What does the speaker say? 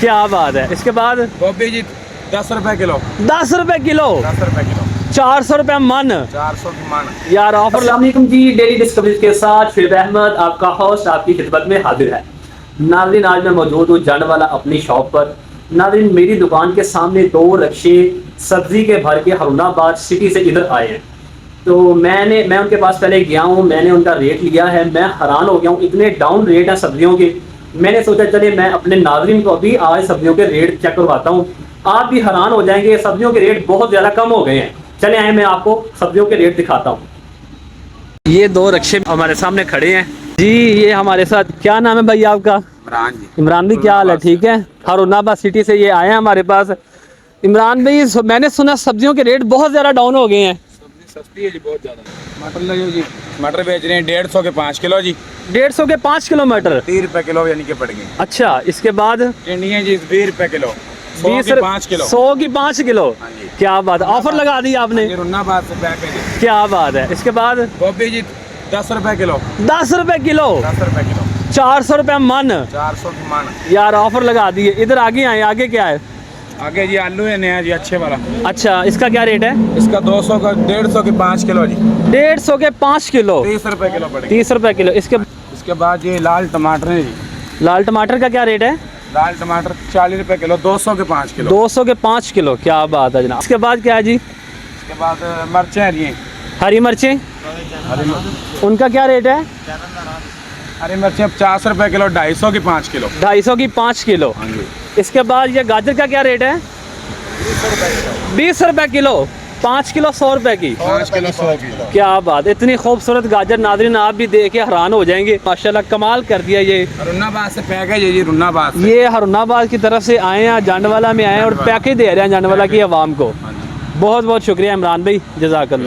क्या बात है। इसके बाद गोभी जी 10 रुपए किलो। 10 रुपए किलो। 10 रुपए किलो। 400 रुपए मन। 400 की मन यार ऑफर। अस्सलाम वालेकुम जी, डेली डिस्कवरीज के साथ शुएब अहमद आपका होस्ट आपकी खिदमत में हाजिर है। नाज़रीन, आज मैं मौजूद हूँ जंडवाला अपनी शॉप पर। नाज़रीन, मेरी दुकान के सामने 2 रिक्शे सब्जी के भर के हरुणाबाद सिटी से इधर आए हैं। तो मैं उनके पास पहले गया हूँ, मैंने उनका रेट लिया है। मैं हैरान हो गया हूँ, इतने डाउन रेट हैं सब्जियों के। मैंने सोचा चले मैं अपने नाज़रीन को अभी आज सब्जियों के रेट चेक करवाता हूँ। आप भी हैरान हो जाएंगे, सब्जियों के रेट बहुत ज़्यादा कम हो गए हैं। चले आए, मैं आपको सब्जियों के रेट दिखाता हूँ। ये 2 रिक्शे हमारे सामने खड़े हैं जी। ये हमारे साथ, क्या नाम है भाई आपका? इमरान जी। इमरान भाई, क्या हाल है? ठीक है। हरुणाबाद सिटी से ये आए हैं हमारे पास। इमरान भाई, मैंने सुना सब्जियों के रेट बहुत ज़्यादा डाउन हो गए हैं। सब्जी सस्ती है जी, बहुत ज़्यादा। मटर लगे जी, मटर बेच रहे हैं 150 के 5 किलो जी। 150 के 5 किलो मटर। 30 रुपए किलो यानी कि पड़ गए। अच्छा, इसके बाद टिंडियाँ जी 20 रुपए किलो। 100 की 5 किलो। 100 की 5 किलो। हाँ जी। क्या बात है, ऑफर लगा दी आपने। ये रुन्नाबाद से पैक है जी। क्या बात है। इसके बाद गोभी जी 10 रुपए किलो। 10 रुपए किलो। 10 रुपए किलो। 400 रुपए मन। 400 की मन। यार ऑफर लगा दिए। इधर आगे आए, आगे क्या है? आगे जी आलू है नया जी, अच्छे वाला। अच्छा, इसका क्या रेट है? इसका 200 का 150 के 5 किलो जी। 150 के 5 किलो। 30 रुपए किलो पड़ेगा। 30 रुपए किलो। इसके बाद ये लाल टमाटर है जी। लाल टमाटर का क्या रेट है? लाल टमाटर 40 रुपए किलो। 200 के 5 किलो। 200 के 5 किलो। क्या बात है जनाब। इसके बाद क्या है जी? इसके बाद मिर्चें हरी हरी मिर्चें, उनका क्या रेट है? हरी मिर्चें 50 रुपए किलो। 250 की 5 किलो। 250 की 5 किलो। हाँ जी। इसके बाद ये गाजर का क्या रेट है? 20 रुपए किलो। 5 किलो 100 रुपए की। 5 किलो 100 किलो। क्या बात, इतनी खूबसूरत गाजर नाज़रीन आप भी देख के हैरान हो जाएंगे। माशाल्लाह कमाल कर दिया। ये रुन्नाबाद से पैक है जी, रुन्नाबाद से। ये हरुणाबाद की तरफ से आए हैं, जांडवाला में आए हैं और पैकेज दे रहे हैं जांडवाला की आवाम को। बहुत बहुत शुक्रिया इमरान भाई, जज़ाकल्लाह।